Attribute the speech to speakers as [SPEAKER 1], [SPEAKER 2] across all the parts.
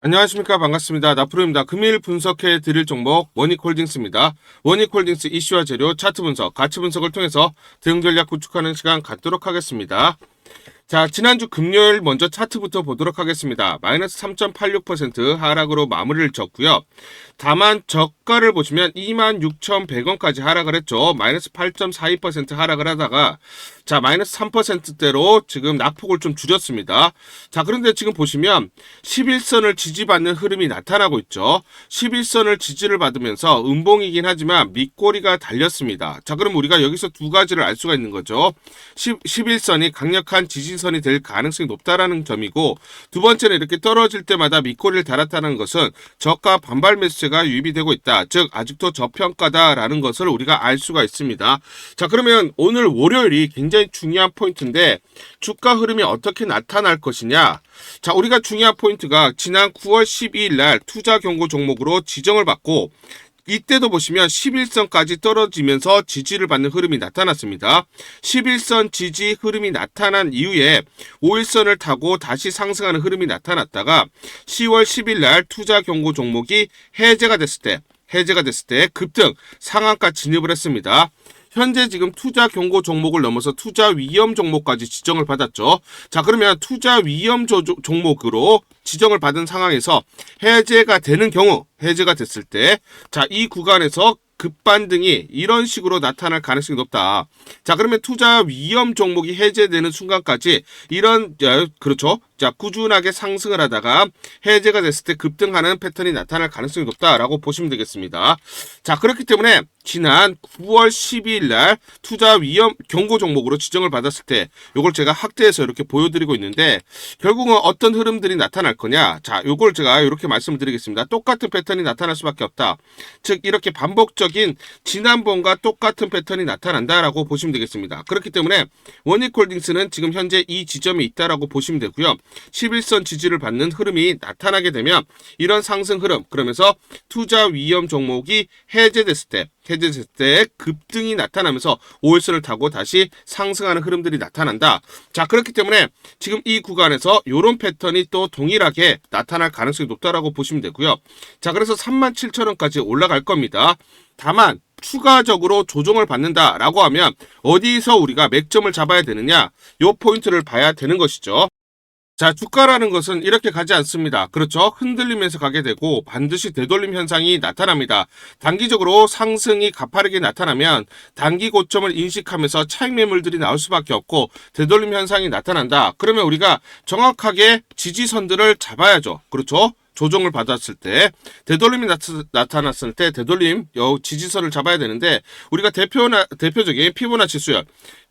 [SPEAKER 1] 안녕하십니까. 반갑습니다. 나프로입니다. 금일 분석해 드릴 종목 원익홀딩스입니다. 원익홀딩스 이슈와 재료, 차트 분석, 가치 분석을 통해서 대응 전략 구축하는 시간 갖도록 하겠습니다. 자, 지난주 금요일 먼저 차트부터 보도록 하겠습니다. 마이너스 3.86% 하락으로 마무리를 졌고요. 다만 저가를 보시면 26,100원까지 하락을 했죠. 마이너스 8.42% 하락을 하다가 자, 마이너스 3%대로 지금 낙폭을 좀 줄였습니다. 자, 그런데 지금 보시면 11선을 지지받는 흐름이 나타나고 있죠. 11선을 지지를 받으면서 음봉이긴 하지만 밑꼬리가 달렸습니다. 자, 그럼 우리가 여기서 두 가지를 알 수가 있는 거죠. 11선이 강력한 지지선이 될 가능성이 높다라는 점이고, 두 번째는 이렇게 떨어질 때마다 밑꼬리를 달았다는 것은 저가 반발 매수세가 유입이 되고 있다. 즉 아직도 저평가다라는 것을 우리가 알 수가 있습니다. 자, 그러면 오늘 월요일이 굉장히 중요한 포인트인데 주가 흐름이 어떻게 나타날 것이냐. 자, 우리가 중요한 포인트가 지난 9월 12일 날 투자 경고 종목으로 지정을 받고 이때도 보시면 11선까지 떨어지면서 지지를 받는 흐름이 나타났습니다. 11선 지지 흐름이 나타난 이후에 5일선을 타고 다시 상승하는 흐름이 나타났다가 10월 10일 날 투자 경고 종목이 해제가 됐을 때 급등 상한가 진입을 했습니다. 현재 지금 투자 경고 종목을 넘어서 투자 위험 종목까지 지정을 받았죠. 자, 그러면 투자 위험 종목으로 지정을 받은 상황에서 해제가 됐을 때, 자, 이 구간에서 급반등이 이런 식으로 나타날 가능성이 높다. 자, 그러면 투자 위험 종목이 해제되는 순간까지 그렇죠. 자, 꾸준하게 상승을 하다가 해제가 됐을 때 급등하는 패턴이 나타날 가능성이 높다라고 보시면 되겠습니다. 자, 그렇기 때문에 지난 9월 12일 날 투자 위험 경고 종목으로 지정을 받았을 때 요걸 제가 확대해서 이렇게 보여드리고 있는데 결국은 어떤 흐름들이 나타날 거냐. 자, 요걸 제가 이렇게 말씀을 드리겠습니다. 똑같은 패턴이 나타날 수밖에 없다. 즉 이렇게 반복적인 지난번과 똑같은 패턴이 나타난다라고 보시면 되겠습니다. 그렇기 때문에 원익홀딩스는 지금 현재 이 지점에 있다라고 보시면 되고요. 11선 지지를 받는 흐름이 나타나게 되면 이런 상승 흐름, 그러면서 투자 위험 종목이 해제됐을 때 급등이 나타나면서 5일선을 타고 다시 상승하는 흐름들이 나타난다. 자, 그렇기 때문에 지금 이 구간에서 이런 패턴이 또 동일하게 나타날 가능성이 높다라고 보시면 되고요. 자, 그래서 37,000원까지 올라갈 겁니다. 다만 추가적으로 조정을 받는다라고 하면 어디서 우리가 맥점을 잡아야 되느냐, 요 포인트를 봐야 되는 것이죠. 자, 주가라는 것은 이렇게 가지 않습니다. 그렇죠? 흔들리면서 가게 되고 반드시 되돌림 현상이 나타납니다. 단기적으로 상승이 가파르게 나타나면 단기 고점을 인식하면서 차익 매물들이 나올 수밖에 없고 되돌림 현상이 나타난다. 그러면 우리가 정확하게 지지선들을 잡아야죠. 그렇죠? 조정을 받았을 때 되돌림이 나타났을 때 되돌림 지지선을 잡아야 되는데 우리가 대표적인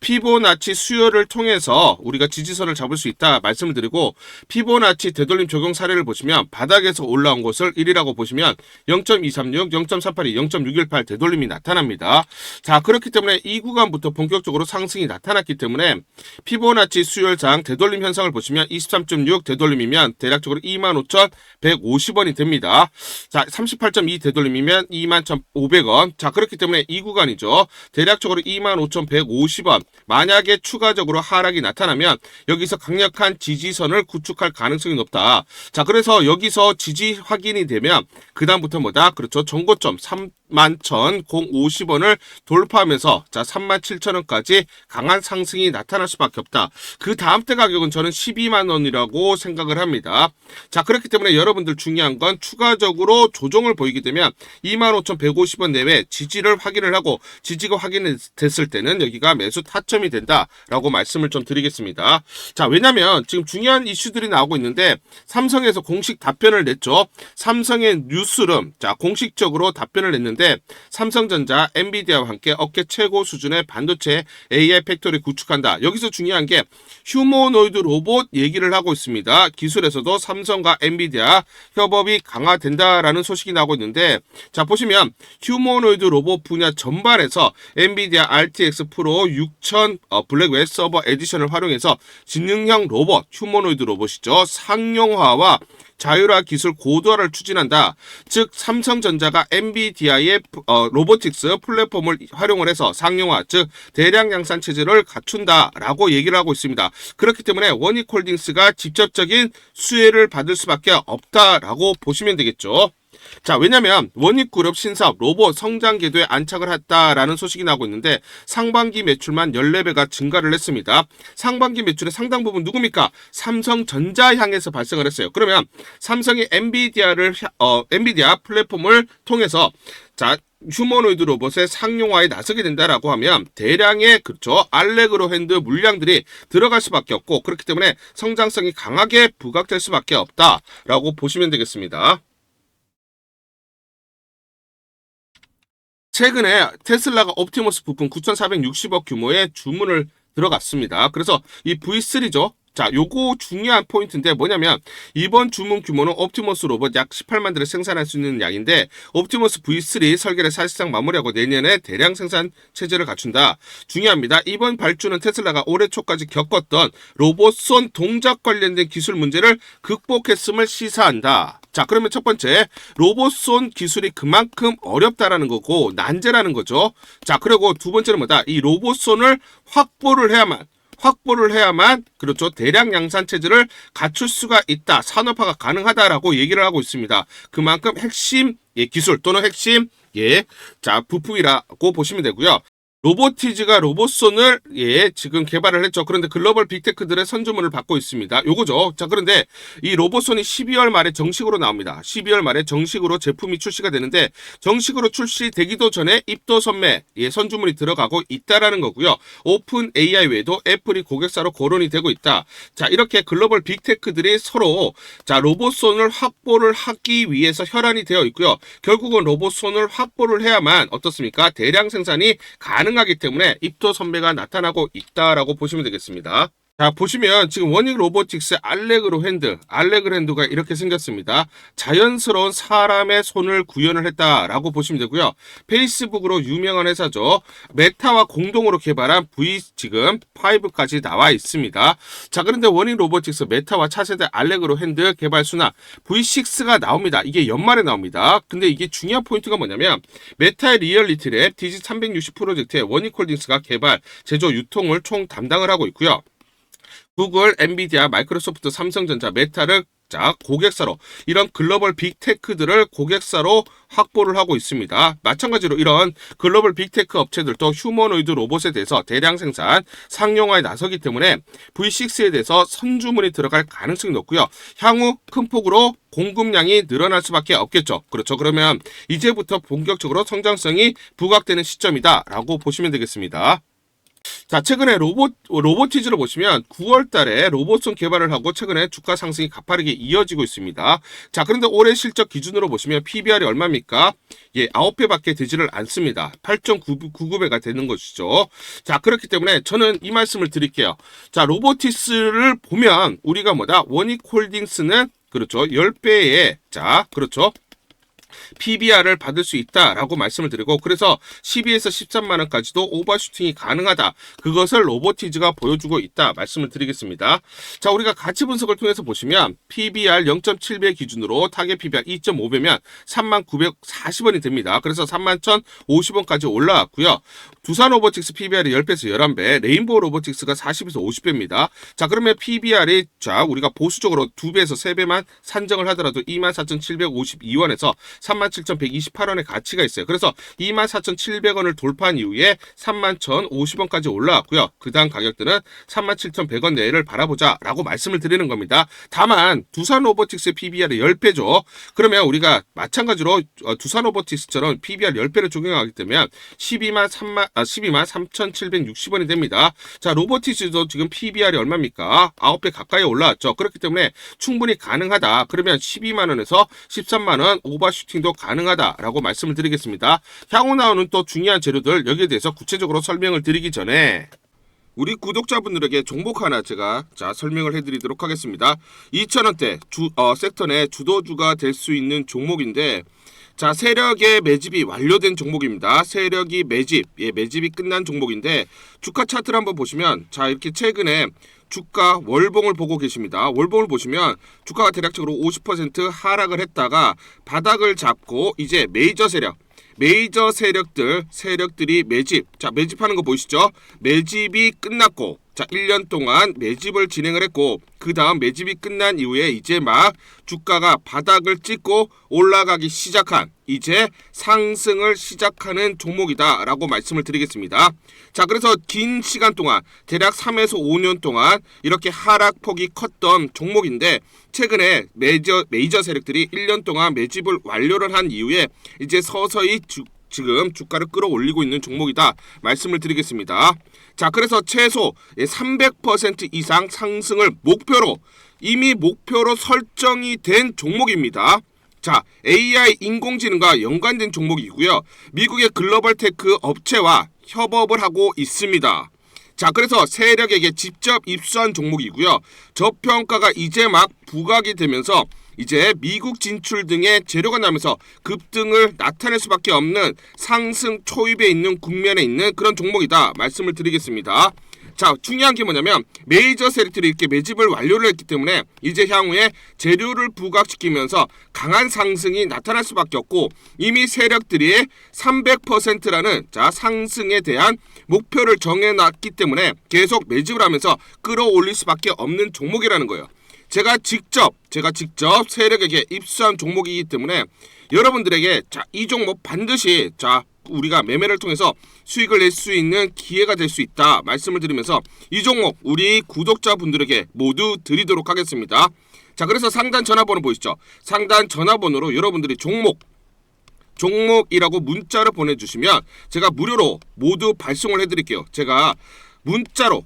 [SPEAKER 1] 피보나치 수열을 통해서 우리가 지지선을 잡을 수 있다 말씀을 드리고, 피보나치 되돌림 적용 사례를 보시면 바닥에서 올라온 것을 1이라고 보시면 0.236, 0.382, 0.618 되돌림이 나타납니다. 자, 그렇기 때문에 이 구간부터 본격적으로 상승이 나타났기 때문에 피보나치 수열상 되돌림 현상을 보시면 23.6 되돌림이면 대략적으로 25,150원이 됩니다. 자, 38.2 되돌림이면 21,500원. 자, 그렇기 때문에 이 구간이죠. 대략적으로 25,150원. 만약에 추가적으로 하락이 나타나면 여기서 강력한 지지선을 구축할 가능성이 높다. 자, 그래서 여기서 지지 확인이 되면 그 다음부터 뭐다? 그렇죠. 정고점 31,050원을 돌파하면서 자, 37,000원까지 강한 상승이 나타날 수밖에 없다. 그 다음 때 가격은 저는 12만 원이라고 생각을 합니다. 자, 그렇기 때문에 여러분들 중요한 건 추가적으로 조정을 보이게 되면 25,150원 내외 지지를 확인을 하고, 지지가 확인됐을 때는 여기가 매수 타점이 된다라고 말씀을 좀 드리겠습니다. 자, 왜냐면 지금 중요한 이슈들이 나오고 있는데 삼성에서 공식 답변을 냈죠. 삼성의 뉴스룸, 자, 공식적으로 답변을 냈는데 삼성전자, 엔비디아와 함께 업계 최고 수준의 반도체 AI 팩토리 구축한다. 여기서 중요한 게 휴머노이드 로봇 얘기를 하고 있습니다. 기술에서도 삼성과 엔비디아 협업이 강화된다라는 소식이 나오고 있는데, 자, 보시면 휴머노이드 로봇 분야 전반에서 엔비디아 RTX 프로 6000 블랙 서버 에디션을 활용해서 지능형 로봇, 휴머노이드 로봇이죠. 상용화와 자율화 기술 고도화를 추진한다. 즉 삼성전자가 엔비디아의 로보틱스 플랫폼을 활용을 해서 상용화, 즉 대량 양산 체제를 갖춘다라고 얘기를 하고 있습니다. 그렇기 때문에 원익홀딩스가 직접적인 수혜를 받을 수밖에 없다라고 보시면 되겠죠. 자, 왜냐면 원익그룹 신사업 로봇 성장 궤도에 안착을 했다라는 소식이 나오고 있는데 상반기 매출만 14배가 증가를 했습니다. 상반기 매출의 상당 부분 누굽니까? 삼성전자 향해서 발생을 했어요. 그러면 삼성이 엔비디아 플랫폼을 통해서 자, 휴머노이드 로봇의 상용화에 나서게 된다라고 하면 대량의 알레그로 핸드 물량들이 들어갈 수밖에 없고, 그렇기 때문에 성장성이 강하게 부각될 수밖에 없다라고 보시면 되겠습니다. 최근에 테슬라가 옵티머스 부품 9,460억 규모의 주문을 들어갔습니다. 그래서 이 V3죠. 자, 요거 중요한 포인트인데 뭐냐면 이번 주문 규모는 옵티머스 로봇 약 18만 대를 생산할 수 있는 양인데 옵티머스 V3 설계를 사실상 마무리하고 내년에 대량 생산 체제를 갖춘다. 중요합니다. 이번 발주는 테슬라가 올해 초까지 겪었던 로봇손 동작 관련된 기술 문제를 극복했음을 시사한다. 자, 그러면 첫 번째, 로봇손 기술이 그만큼 어렵다라는 거고 난제라는 거죠. 자, 그리고 두 번째는 뭐다? 이 로봇손을 확보를 해야만 대량 양산 체제를 갖출 수가 있다. 산업화가 가능하다라고 얘기를 하고 있습니다. 그만큼 핵심 기술 또는 핵심 부품이라고 보시면 되고요. 로보티즈가 로봇손을 지금 개발을 했죠. 그런데 글로벌 빅테크들의 선주문을 받고 있습니다. 요거죠. 자, 그런데 이 로봇손이 12월 말에 정식으로 나옵니다. 12월 말에 정식으로 제품이 출시가 되는데 정식으로 출시되기도 전에 입도 선매 선주문이 들어가고 있다라는 거고요. 오픈 AI 외에도 애플이 고객사로 거론이 되고 있다. 자, 이렇게 글로벌 빅테크들이 서로 로봇손을 확보를 하기 위해서 혈안이 되어 있고요. 결국은 로봇손을 확보를 해야만 어떻습니까? 대량 생산이 가능하기 때문에 입도 선배가 나타나고 있다라고 보시면 되겠습니다. 자, 보시면 지금 원익 로보틱스 알레그로 핸드가 이렇게 생겼습니다. 자연스러운 사람의 손을 구현을 했다라고 보시면 되고요. 페이스북으로 유명한 회사죠. 메타와 공동으로 개발한 V5까지 나와 있습니다. 자, 그런데 원익 로보틱스 메타와 차세대 알레그로 핸드 개발 순환 V6가 나옵니다. 이게 연말에 나옵니다. 근데 이게 중요한 포인트가 뭐냐면 메타의 리얼리티랩 DG360 프로젝트에 원익홀딩스가 개발, 제조, 유통을 총 담당을 하고 있고요. 구글, 엔비디아, 마이크로소프트, 삼성전자, 메타를 고객사로 이런 글로벌 빅테크들을 고객사로 확보를 하고 있습니다. 마찬가지로 이런 글로벌 빅테크 업체들도 휴머노이드 로봇에 대해서 대량 생산, 상용화에 나서기 때문에 V6에 대해서 선주문이 들어갈 가능성이 높고요. 향후 큰 폭으로 공급량이 늘어날 수밖에 없겠죠. 그렇죠. 그러면 이제부터 본격적으로 성장성이 부각되는 시점이다라고 보시면 되겠습니다. 자, 최근에 로보티즈를 보시면 9월 달에 로봇손 개발을 하고 최근에 주가 상승이 가파르게 이어지고 있습니다. 자, 그런데 올해 실적 기준으로 보시면 PBR이 얼마입니까? 9배밖에 되지를 않습니다. 8.99배가 되는 것이죠. 자, 그렇기 때문에 저는 이 말씀을 드릴게요. 자, 로보티스를 보면 우리가 원익홀딩스는 10배의 PBR을 받을 수 있다라고 말씀을 드리고, 그래서 12에서 13만원까지도 오버슈팅이 가능하다. 그것을 로보티즈가 보여주고 있다 말씀을 드리겠습니다. 자, 우리가 가치 분석을 통해서 보시면 PBR 0.7배 기준으로 타겟 PBR 2.5배면 39,40원이 됩니다. 그래서 31,050원까지 올라왔고요. 두산 로보틱스 PBR이 10배에서 11배, 레인보우 로보틱스가 40에서 50배입니다. 자, 그러면 PBR이 우리가 보수적으로 2배에서 3배만 산정을 하더라도 24,752원에서 37,128원의 가치가 있어요. 그래서 24,700원을 돌파한 이후에 31,050원까지 올라왔고요. 그 다음 가격들은 37,100원 내를 바라보자 라고 말씀을 드리는 겁니다. 다만 두산 로보틱스의 PBR이 10배죠. 그러면 우리가 마찬가지로 두산 로보틱스처럼 PBR 10배를 적용하기 때문에 123,760원이 됩니다. 자, 로보틱스도 지금 PBR이 얼마입니까? 9배 가까이 올라왔죠. 그렇기 때문에 충분히 가능하다. 그러면 12만원에서 13만원 오버슈팅도 가능하다라고 말씀을 드리겠습니다. 향후 나오는 또 중요한 재료들, 여기에 대해서 구체적으로 설명을 드리기 전에 우리 구독자분들에게 종목 하나 제가 설명을 해드리도록 하겠습니다. 2,000원대 섹터 내 주도주가 될 수 있는 종목인데, 자, 세력의 매집이 완료된 종목입니다. 세력이 매집이 끝난 종목인데, 주가 차트를 한번 보시면, 자, 이렇게 최근에 주가 월봉을 보고 계십니다. 월봉을 보시면 주가가 대략적으로 50% 하락을 했다가 바닥을 잡고 이제 메이저 세력들이 매집하는 거 보이시죠? 매집이 끝났고, 1년 동안 매집을 진행을 했고, 그 다음 매집이 끝난 이후에 이제 막 주가가 바닥을 찍고 올라가기 시작한, 이제 상승을 시작하는 종목이다라고 말씀을 드리겠습니다. 그래서 긴 시간 동안, 대략 3에서 5년 동안 이렇게 하락폭이 컸던 종목인데, 최근에 메이저 세력들이 1년 동안 매집을 완료를 한 이후에 이제 서서히 지금 주가를 끌어올리고 있는 종목이다 말씀을 드리겠습니다. 그래서 최소 300% 이상 상승을 이미 목표로 설정이 된 종목입니다. AI 인공지능과 연관된 종목이고요. 미국의 글로벌 테크 업체와 협업을 하고 있습니다. 그래서 세력에게 직접 입수한 종목이고요. 저평가가 이제 막 부각이 되면서 이제 미국 진출 등의 재료가 나면서 급등을 나타낼 수밖에 없는 상승 초입에 있는 국면에 있는 그런 종목이다 말씀을 드리겠습니다. 중요한 게 뭐냐면 메이저 세력들이 이렇게 매집을 완료를 했기 때문에 이제 향후에 재료를 부각시키면서 강한 상승이 나타날 수밖에 없고, 이미 세력들이 300%라는 상승에 대한 목표를 정해놨기 때문에 계속 매집을 하면서 끌어올릴 수밖에 없는 종목이라는 거예요. 제가 직접 세력에게 입수한 종목이기 때문에 여러분들에게 이 종목 반드시 우리가 매매를 통해서 수익을 낼 수 있는 기회가 될 수 있다 말씀을 드리면서 이 종목 우리 구독자분들에게 모두 드리도록 하겠습니다. 그래서 상단 전화번호 보이시죠? 상단 전화번호로 여러분들이 종목이라고 문자를 보내주시면 제가 무료로 모두 발송을 해드릴게요. 제가 문자로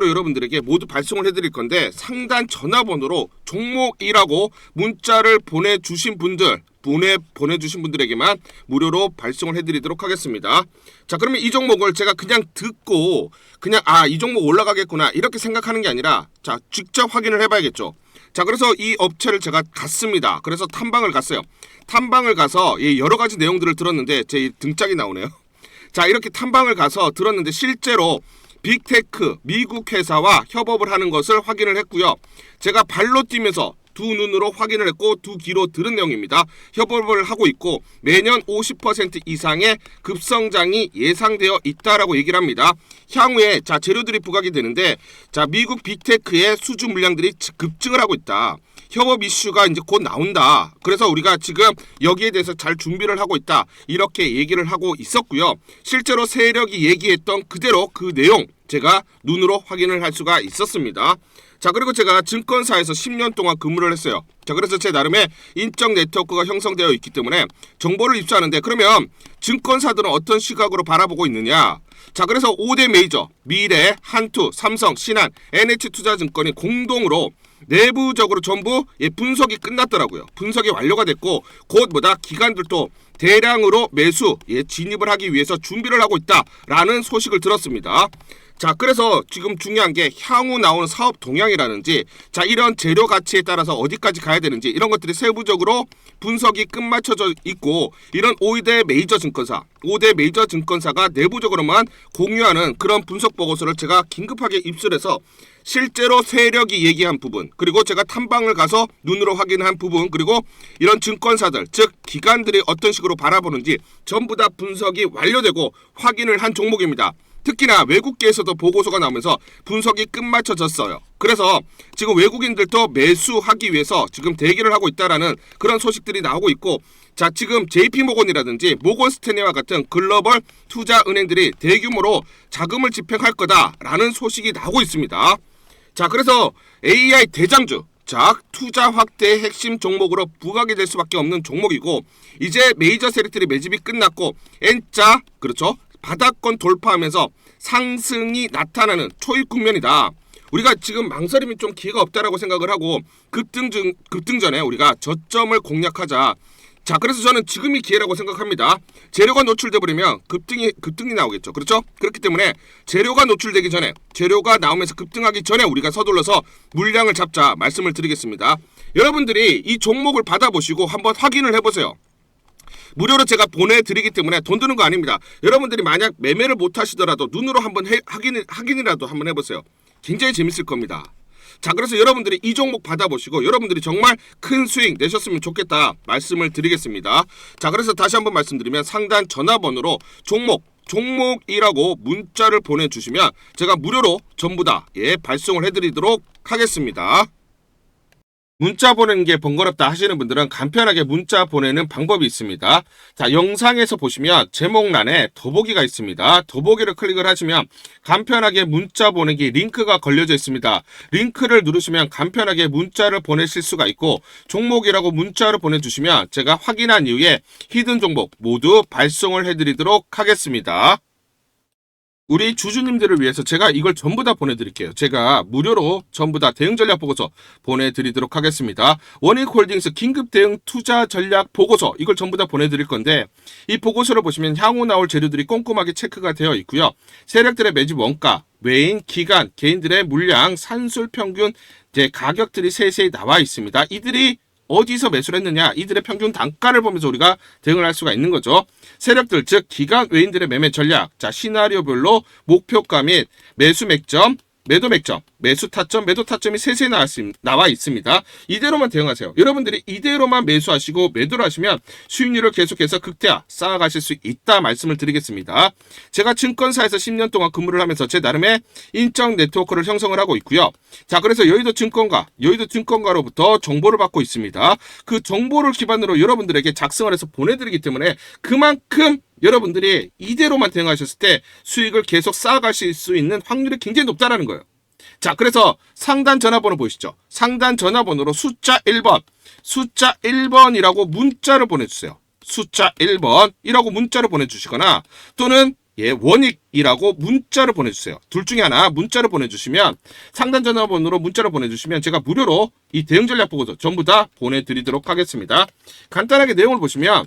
[SPEAKER 1] 여러분들에게 모두 발송을 해드릴 건데, 상단 전화번호로 종목이라고 문자를 보내주신 분들에게만 무료로 발송을 해드리도록 하겠습니다. 그러면 이 종목을 제가 그냥 듣고 이 종목 올라가겠구나 이렇게 생각하는 게 아니라 직접 확인을 해봐야겠죠. 그래서 이 업체를 제가 갔습니다. 그래서 탐방을 갔어요. 탐방을 가서 여러 가지 내용들을 들었는데 제 등짝이 나오네요. 이렇게 탐방을 가서 들었는데 실제로 빅테크 미국 회사와 협업을 하는 것을 확인을 했고요. 제가 발로 뛰면서 두 눈으로 확인을 했고 두 귀로 들은 내용입니다. 협업을 하고 있고 매년 50% 이상의 급성장이 예상되어 있다라고 얘기를 합니다. 향후에 재료들이 부각이 되는데 미국 빅테크의 수주 물량들이 급증을 하고 있다. 협업 이슈가 이제 곧 나온다. 그래서 우리가 지금 여기에 대해서 잘 준비를 하고 있다. 이렇게 얘기를 하고 있었고요. 실제로 세력이 얘기했던 그대로 그 내용 제가 눈으로 확인을 할 수가 있었습니다. 그리고 제가 증권사에서 10년 동안 근무를 했어요. 그래서 제 나름의 인적 네트워크가 형성되어 있기 때문에 정보를 입수하는데, 그러면 증권사들은 어떤 시각으로 바라보고 있느냐? 그래서 5대 메이저, 미래, 한투, 삼성, 신한, NH투자증권이 공동으로 내부적으로 전부 분석이 끝났더라고요. 분석이 완료가 됐고 곧 기관들도 대량으로 매수 진입을 하기 위해서 준비를 하고 있다라는 소식을 들었습니다. 그래서 지금 중요한 게 향후 나오는 사업 동향이라든지 이런 재료 가치에 따라서 어디까지 가야 되는지 이런 것들이 세부적으로 분석이 끝마쳐져 있고, 이런 5대 메이저 증권사가 내부적으로만 공유하는 그런 분석 보고서를 제가 긴급하게 입수해서 실제로 세력이 얘기한 부분, 그리고 제가 탐방을 가서 눈으로 확인한 부분, 그리고 이런 증권사들 즉 기관들이 어떤 식으로 바라보는지 전부 다 분석이 완료되고 확인을 한 종목입니다. 특히나 외국계에서도 보고서가 나오면서 분석이 끝마쳐졌어요. 그래서 지금 외국인들도 매수하기 위해서 지금 대기를 하고 있다라는 그런 소식들이 나오고 있고, 지금 JP모건이라든지 모건스탠리와 같은 글로벌 투자 은행들이 대규모로 자금을 집행할 거다라는 소식이 나오고 있습니다. 그래서 AI 대장주, 투자 확대의 핵심 종목으로 부각이 될 수밖에 없는 종목이고, 이제 메이저 세력들이 매집이 끝났고 N자, 그렇죠, 바닥권 돌파하면서 상승이 나타나는 초입 국면이다. 우리가 지금 망설임이 좀 기회가 없다라고 생각을 하고 급등 전에 우리가 저점을 공략하자. 그래서 저는 지금이 기회라고 생각합니다. 재료가 노출돼 버리면 급등이 나오겠죠. 그렇죠? 그렇기 때문에 재료가 노출되기 전에, 재료가 나오면서 급등하기 전에 우리가 서둘러서 물량을 잡자 말씀을 드리겠습니다. 여러분들이 이 종목을 받아보시고 한번 확인을 해보세요. 무료로 제가 보내드리기 때문에 돈 드는 거 아닙니다. 여러분들이 만약 매매를 못 하시더라도 눈으로 한번 확인이라도 한번 해보세요. 굉장히 재밌을 겁니다. 자, 그래서 여러분들이 이 종목 받아보시고 여러분들이 정말 큰 수익 내셨으면 좋겠다 말씀을 드리겠습니다. 자, 그래서 다시 한번 말씀드리면 상단 전화번호로 종목이라고 문자를 보내주시면 제가 무료로 전부 다 발송을 해드리도록 하겠습니다. 문자 보내는 게 번거롭다 하시는 분들은 간편하게 문자 보내는 방법이 있습니다. 자, 영상에서 보시면 제목란에 더보기가 있습니다. 더보기를 클릭을 하시면 간편하게 문자 보내기 링크가 걸려져 있습니다. 링크를 누르시면 간편하게 문자를 보내실 수가 있고 종목이라고 문자를 보내주시면 제가 확인한 이후에 히든 종목 모두 발송을 해드리도록 하겠습니다. 우리 주주님들을 위해서 제가 이걸 전부 다 보내드릴게요. 제가 무료로 전부 다 대응 전략 보고서 보내드리도록 하겠습니다. 원익홀딩스 긴급 대응 투자 전략 보고서 이걸 전부 다 보내드릴 건데 이 보고서를 보시면 향후 나올 재료들이 꼼꼼하게 체크가 되어 있고요. 세력들의 매집 원가, 외인, 기간, 개인들의 물량, 산술 평균 가격들이 세세히 나와 있습니다. 이들이 어디서 매수를 했느냐, 이들의 평균 단가를 보면서 우리가 대응을 할 수가 있는 거죠. 세력들, 즉 기관 외인들의 매매 전략, 자 시나리오별로 목표가 및 매수 맥점, 매도 맥점, 매수 타점, 매도 타점이 세세히 나와 있습니다. 이대로만 대응하세요. 여러분들이 이대로만 매수하시고 매도를 하시면 수익률을 계속해서 극대화 쌓아가실 수 있다 말씀을 드리겠습니다. 제가 증권사에서 10년 동안 근무를 하면서 제 나름의 인적 네트워크를 형성을 하고 있고요. 자, 그래서 여의도 증권가로부터 정보를 받고 있습니다. 그 정보를 기반으로 여러분들에게 작성을 해서 보내드리기 때문에 그만큼 여러분들이 이대로만 대응하셨을 때 수익을 계속 쌓아가실 수 있는 확률이 굉장히 높다는 거예요. 자, 그래서 상단 전화번호 보이시죠? 상단 전화번호로 숫자 1번이라고 문자를 보내주세요. 숫자 1번이라고 문자를 보내주시거나 또는 원익이라고 문자를 보내주세요. 둘 중에 하나 문자를 보내주시면 상단 전화번호로 문자를 보내주시면 제가 무료로 이 대응 전략 보고서 전부 다 보내드리도록 하겠습니다. 간단하게 내용을 보시면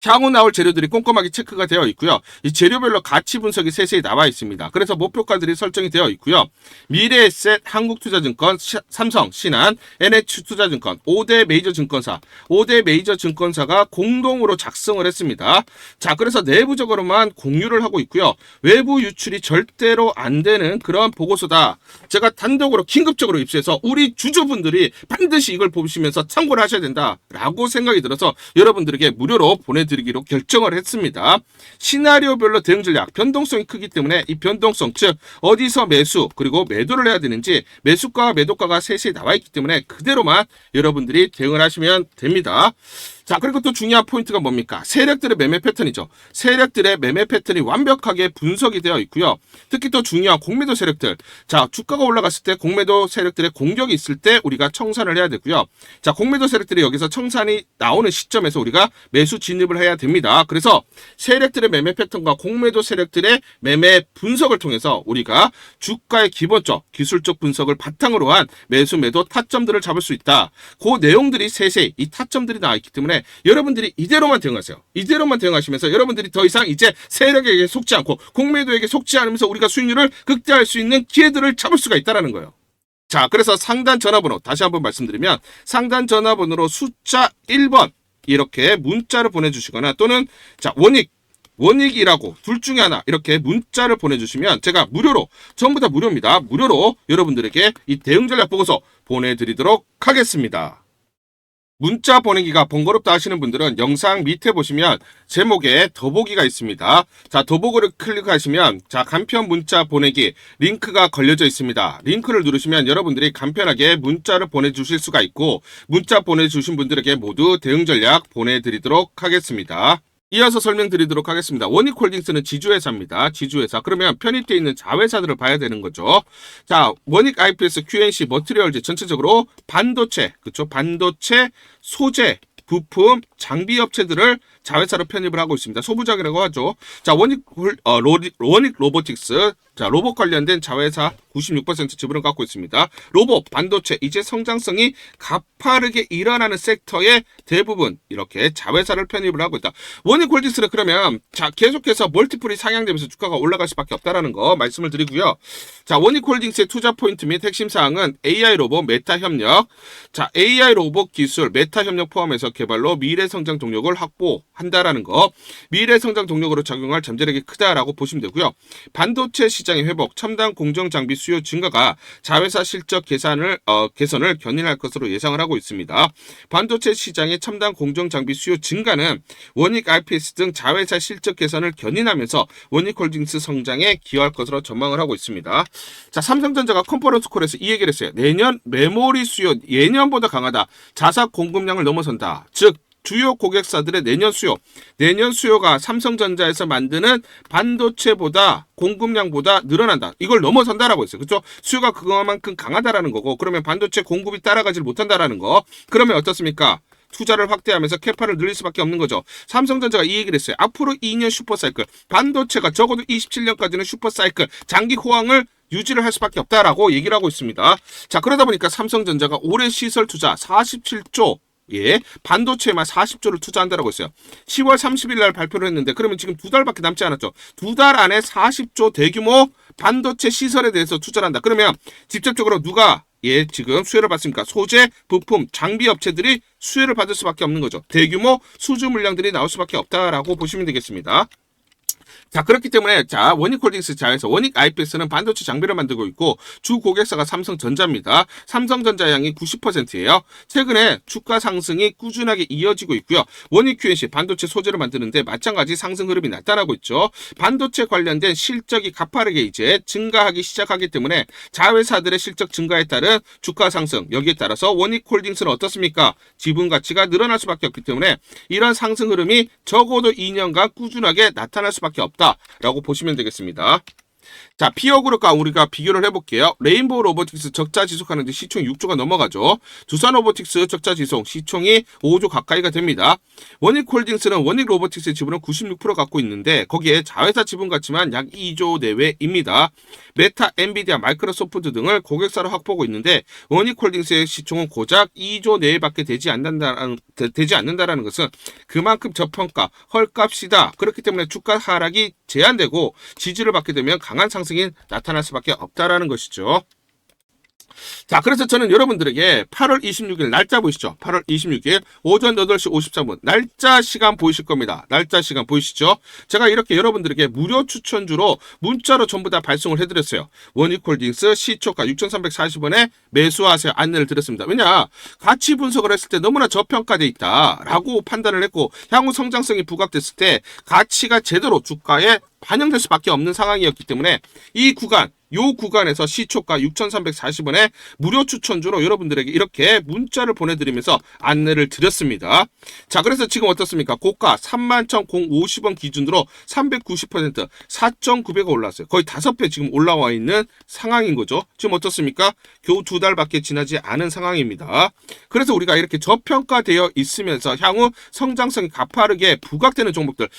[SPEAKER 1] 향후 나올 재료들이 꼼꼼하게 체크가 되어 있고요. 이 재료별로 가치 분석이 세세히 나와 있습니다. 그래서 목표가들이 설정이 되어 있고요. 미래에셋, 한국투자증권, 삼성, 신한, NH투자증권, 5대 메이저 증권사가 공동으로 작성을 했습니다. 자, 그래서 내부적으로만 공유를 하고 있고요. 외부 유출이 절대로 안 되는 그런 보고서다. 제가 단독으로 긴급적으로 입수해서 우리 주주분들이 반드시 이걸 보시면서 참고를 하셔야 된다라고 생각이 들어서 여러분들에게 무료로 보내드리기로 결정을 했습니다. 시나리오별로 대응 전략, 변동성이 크기 때문에 이 변동성, 즉 어디서 매수 그리고 매도를 해야 되는지 매수가와 매도가가 세세히 나와 있기 때문에 그대로만 여러분들이 대응을 하시면 됩니다. 자, 그리고 또 중요한 포인트가 뭡니까? 세력들의 매매 패턴이죠. 세력들의 매매 패턴이 완벽하게 분석이 되어 있고요. 특히 또 중요한 공매도 세력들. 자, 주가가 올라갔을 때 공매도 세력들의 공격이 있을 때 우리가 청산을 해야 되고요. 자, 공매도 세력들이 여기서 청산이 나오는 시점에서 우리가 매수 진입을 해야 됩니다. 그래서 세력들의 매매 패턴과 공매도 세력들의 매매 분석을 통해서 우리가 주가의 기본적, 기술적 분석을 바탕으로 한 매수, 매도 타점들을 잡을 수 있다. 그 내용들이 세세히 이 타점들이 나와 있기 때문에 여러분들이 이대로만 대응하세요. 이대로만 대응하시면서 여러분들이 더 이상 이제 세력에게 속지 않고 공매도에게 속지 않으면서 우리가 수익률을 극대화할 수 있는 기회들을 잡을 수가 있다는 거예요. 자, 그래서 상단 전화번호 다시 한번 말씀드리면 상단 전화번호로 숫자 1번 이렇게 문자를 보내주시거나 또는 자 원익이라고 둘 중에 하나 이렇게 문자를 보내주시면 제가 무료로 전부 다 무료입니다. 무료로 여러분들에게 이 대응 전략 보고서 보내드리도록 하겠습니다. 문자 보내기가 번거롭다 하시는 분들은 영상 밑에 보시면 제목에 더보기가 있습니다. 자, 더보기를 클릭하시면 자, 간편 문자 보내기 링크가 걸려져 있습니다. 링크를 누르시면 여러분들이 간편하게 문자를 보내주실 수가 있고 문자 보내주신 분들에게 모두 대응 전략 보내드리도록 하겠습니다. 이어서 설명드리도록 하겠습니다. 원익홀딩스는 지주회사입니다. 지주회사. 그러면 편입되어 있는 자회사들을 봐야 되는 거죠. 자, 원익 IPS, QNC, 머티리얼즈 전체적으로 반도체, 그렇죠? 반도체, 소재, 부품, 장비 업체들을 자회사로 편입을 하고 있습니다. 소부장이라고 하죠. 자, 원익 로보틱스. 자, 로봇 관련된 자회사 96% 지분을 갖고 있습니다. 로봇, 반도체, 이제 성장성이 가파르게 일어나는 섹터의 대부분 이렇게 자회사를 편입을 하고 있다. 원익홀딩스는 그러면 자, 계속해서 멀티플이 상향되면서 주가가 올라갈 수밖에 없다라는 거 말씀을 드리고요. 자, 원익홀딩스의 투자 포인트 및 핵심 사항은 AI 로봇, 메타 협력. 자, AI 로봇 기술, 메타 협력 포함해서 개발로 미래 성장 동력을 확보하겠다. 한다라는 거. 미래 성장 동력으로 작용할 잠재력이 크다라고 보시면 되고요. 반도체 시장의 회복, 첨단 공정 장비 수요 증가가 자회사 실적 개선을 견인할 것으로 예상을 하고 있습니다. 반도체 시장의 첨단 공정 장비 수요 증가는 원익 IPS 등 자회사 실적 개선을 견인하면서 원익홀딩스 성장에 기여할 것으로 전망을 하고 있습니다. 자, 삼성전자가 컨퍼런스 콜에서 이 얘기를 했어요. 내년 메모리 수요 예년보다 강하다. 자사 공급량을 넘어선다. 즉 주요 고객사들의 내년 수요가 삼성전자에서 만드는 반도체보다 공급량보다 늘어난다. 이걸 넘어선다라고 했어요. 그렇죠? 수요가 그만큼 강하다라는 거고, 그러면 반도체 공급이 따라가지 못한다라는 거. 그러면 어떻습니까? 투자를 확대하면서 캐파를 늘릴 수밖에 없는 거죠. 삼성전자가 이 얘기를 했어요. 앞으로 2년 슈퍼사이클, 반도체가 적어도 27년까지는 슈퍼사이클, 장기 호황을 유지를 할 수밖에 없다라고 얘기를 하고 있습니다. 자, 그러다 보니까 삼성전자가 올해 시설 투자 47조, 반도체에만 40조를 투자한다라고 했어요. 10월 30일 날 발표를 했는데, 그러면 지금 2달밖에 남지 않았죠. 2달 안에 40조 대규모 반도체 시설에 대해서 투자를 한다. 그러면 직접적으로 누가 지금 수혜를 받습니까? 소재, 부품, 장비 업체들이 수혜를 받을 수밖에 없는 거죠. 대규모 수주 물량들이 나올 수밖에 없다라고 보시면 되겠습니다. 자, 그렇기 때문에 원익홀딩스 자회사 원익 IPS는 반도체 장비를 만들고 있고 주 고객사가 삼성전자입니다. 삼성전자 양이 90%예요. 최근에 주가 상승이 꾸준하게 이어지고 있고요. 원익 QNC 반도체 소재를 만드는데 마찬가지 상승 흐름이 나타나고 있죠. 반도체 관련된 실적이 가파르게 이제 증가하기 시작하기 때문에 자회사들의 실적 증가에 따른 주가 상승, 여기에 따라서 원익홀딩스는 어떻습니까? 지분 가치가 늘어날 수밖에 없기 때문에 이런 상승 흐름이 적어도 2년간 꾸준하게 나타날 수밖에 없다라고 보시면 되겠습니다. 자, 피어그룹과 우리가 비교를 해볼게요. 레인보우 로보틱스 적자 지속하는데 시총이 6조가 넘어가죠. 두산 로보틱스 적자 지속 시총이 5조 가까이가 됩니다. 원익홀딩스는 원익 로보틱스의 지분은 96% 갖고 있는데 거기에 자회사 지분 가치만 약 2조 내외입니다. 메타, 엔비디아, 마이크로소프트 등을 고객사로 확보하고 있는데 원익홀딩스의 시총은 고작 2조 내외밖에 되지 않는다라는 것은 그만큼 저평가, 헐값이다. 그렇기 때문에 주가 하락이 제한되고 지지를 받게 되면 강한 상승이 나타날 수밖에 없다라는 것이죠. 자, 그래서 저는 여러분들에게 8월 26일 날짜 보이시죠? 8월 26일 오전 8시 53분 날짜 시간 보이실 겁니다. 날짜 시간 보이시죠? 제가 이렇게 여러분들에게 무료 추천주로 문자로 전부 다 발송을 해드렸어요. 원익홀딩스 시초가 6,340원에 매수하세요 안내를 드렸습니다. 왜냐? 가치 분석을 했을 때 너무나 저평가돼 있다라고 판단을 했고 향후 성장성이 부각됐을 때 가치가 제대로 주가에 반영될 수밖에 없는 상황이었기 때문에 요 구간에서 시초가 6,340원에 무료 추천주로 여러분들에게 이렇게 문자를 보내드리면서 안내를 드렸습니다. 자, 그래서 지금 어떻습니까? 고가 31,050원 기준으로 390% 4,900원 올랐어요. 거의 5배 지금 올라와 있는 상황인 거죠. 지금 어떻습니까? 겨우 2달밖에 지나지 않은 상황입니다. 그래서 우리가 이렇게 저평가되어 있으면서 향후 성장성이 가파르게 부각되는 종목들,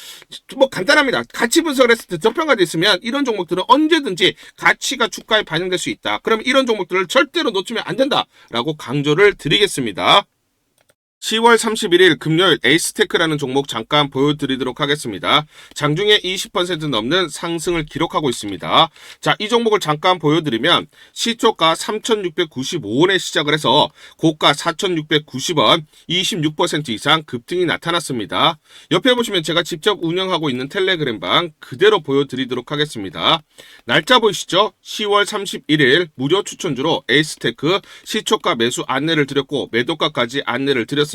[SPEAKER 1] 뭐 간단합니다. 가치 분석을 했을 때 저평가되어 있으면 이런 종목들은 언제든지 가치가 주가에 반영될 수 있다. 그럼 이런 종목들을 절대로 놓치면 안 된다라고 강조를 드리겠습니다. 10월 31일 금요일 에이스테크라는 종목 잠깐 보여드리도록 하겠습니다. 장중에 20% 넘는 상승을 기록하고 있습니다. 자, 이 종목을 잠깐 보여드리면 시초가 3,695원에 시작을 해서 고가 4,690원 26% 이상 급등이 나타났습니다. 옆에 보시면 제가 직접 운영하고 있는 텔레그램방 그대로 보여드리도록 하겠습니다. 날짜 보이시죠? 10월 31일 무료 추천주로 에이스테크 시초가 매수 안내를 드렸고 매도가까지 안내를 드렸습니다.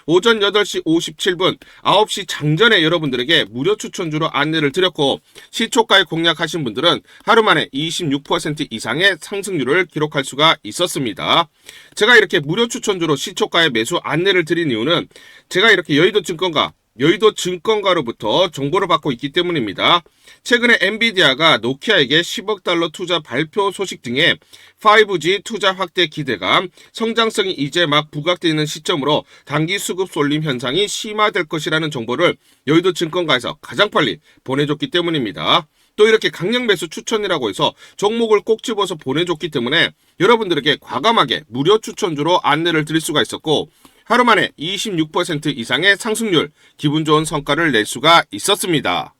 [SPEAKER 1] 오전 8시 57분 9시 장전에 여러분들에게 무료 추천주로 안내를 드렸고 시초가에 공략하신 분들은 하루 만에 26% 이상의 상승률을 기록할 수가 있었습니다. 제가 이렇게 무료 추천주로 시초가에 매수 안내를 드린 이유는 제가 이렇게 여의도 증권가로부터 정보를 받고 있기 때문입니다. 최근에 엔비디아가 노키아에게 10억 달러 투자 발표 소식 등의 5G 투자 확대 기대감, 성장성이 이제 막 부각되는 시점으로 단기 수급 쏠림 현상이 심화될 것이라는 정보를 여의도 증권가에서 가장 빨리 보내줬기 때문입니다. 또 이렇게 강력 매수 추천이라고 해서 종목을 꼭 집어서 보내줬기 때문에 여러분들에게 과감하게 무료 추천주로 안내를 드릴 수가 있었고 하루 만에 26% 이상의 상승률, 기분 좋은 성과를 낼 수가 있었습니다.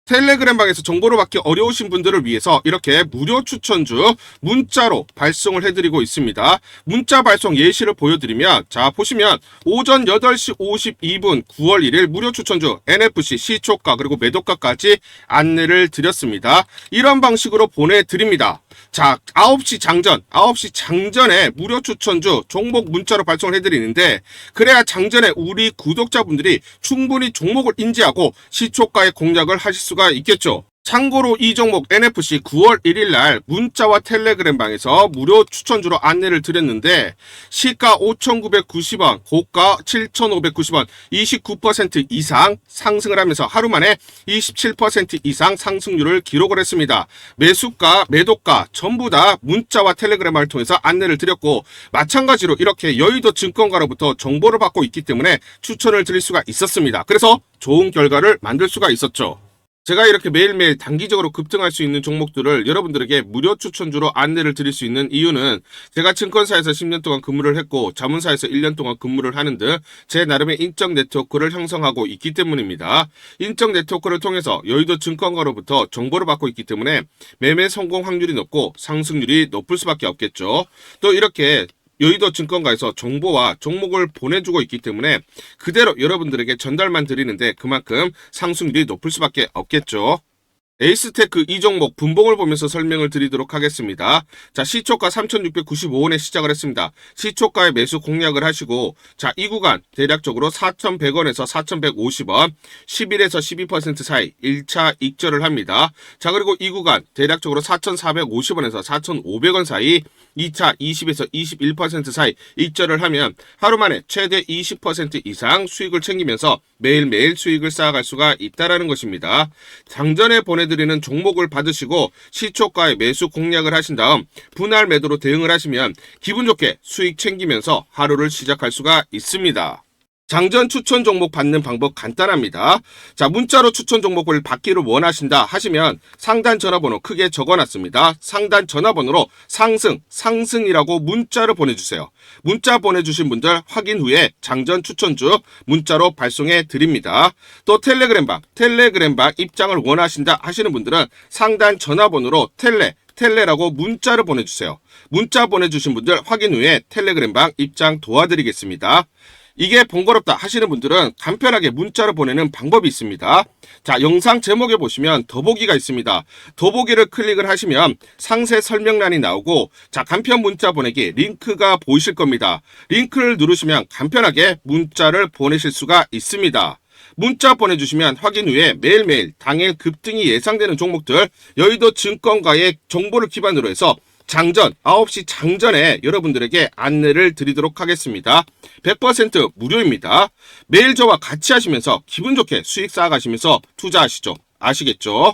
[SPEAKER 1] 텔레그램방에서 정보를 받기 어려우신 분들을 위해서 이렇게 무료 추천주 문자로 발송을 해드리고 있습니다. 문자 발송 예시를 보여드리면, 자 보시면 오전 8시 52분 9월 1일 무료 추천주 NFC 시초가 그리고 매도가까지 안내를 드렸습니다. 이런 방식으로 보내드립니다. 자, 9시 장전에 무료 추천주 종목 문자로 발송을 해드리는데, 그래야 장전에 우리 구독자분들이 충분히 종목을 인지하고 시초가의 공략을 하실 수가 있겠죠. 참고로 이 종목 NFC 9월 1일 날 문자와 텔레그램방에서 무료 추천주로 안내를 드렸는데, 시가 5,990원, 고가 7,590원, 29% 이상 상승을 하면서 하루 만에 27% 이상 상승률을 기록을 했습니다. 매수가, 매도가 전부 다 문자와 텔레그램을 통해서 안내를 드렸고, 마찬가지로 이렇게 여의도 증권가로부터 정보를 받고 있기 때문에 추천을 드릴 수가 있었습니다. 그래서 좋은 결과를 만들 수가 있었죠. 제가 이렇게 매일매일 단기적으로 급등할 수 있는 종목들을 여러분들에게 무료 추천주로 안내를 드릴 수 있는 이유는, 제가 증권사에서 10년 동안 근무를 했고 자문사에서 1년 동안 근무를 하는 등 제 나름의 인적 네트워크를 형성하고 있기 때문입니다. 인적 네트워크를 통해서 여의도 증권가로부터 정보를 받고 있기 때문에 매매 성공 확률이 높고 상승률이 높을 수밖에 없겠죠. 또 이렇게 여의도 증권가에서 정보와 종목을 보내주고 있기 때문에 그대로 여러분들에게 전달만 드리는데 그만큼 상승률이 높을 수밖에 없겠죠. 에이스테크 이 종목 분봉을 보면서 설명을 드리도록 하겠습니다. 자, 시초가 3,695원에 시작을 했습니다. 시초가에 매수 공략을 하시고, 자, 이 구간 대략적으로 4,100원에서 4,150원, 11에서 12% 사이 1차 익절을 합니다. 자, 그리고 이 구간 대략적으로 4,450원에서 4,500원 사이 2차 20에서 21% 사이 익절을 하면 하루 만에 최대 20% 이상 수익을 챙기면서 매일매일 수익을 쌓아갈 수가 있다는 것입니다. 장전에 보내드리는 종목을 받으시고 시초가에 매수 공략을 하신 다음 분할 매도로 대응을 하시면 기분 좋게 수익 챙기면서 하루를 시작할 수가 있습니다. 장전 추천 종목 받는 방법 간단합니다. 자, 문자로 추천 종목을 받기를 원하신다 하시면 상단 전화번호 크게 적어놨습니다. 상단 전화번호로 상승이라고 문자를 보내주세요. 문자 보내주신 분들 확인 후에 장전 추천주 문자로 발송해 드립니다. 또 텔레그램방 입장을 원하신다 하시는 분들은 상단 전화번호로 텔레라고 문자를 보내주세요. 문자 보내주신 분들 확인 후에 텔레그램방 입장 도와드리겠습니다. 이게 번거롭다 하시는 분들은 간편하게 문자로 보내는 방법이 있습니다. 자, 영상 제목에 보시면 더보기가 있습니다. 더보기를 클릭을 하시면 상세 설명란이 나오고, 자, 간편 문자 보내기 링크가 보이실 겁니다. 링크를 누르시면 간편하게 문자를 보내실 수가 있습니다. 문자 보내주시면 확인 후에 매일매일 당일 급등이 예상되는 종목들 여의도 증권가의 정보를 기반으로 해서 장전, 9시 장전에 여러분들에게 안내를 드리도록 하겠습니다. 100% 무료입니다. 매일 저와 같이 하시면서 기분 좋게 수익 쌓아가시면서 투자하시죠. 아시겠죠?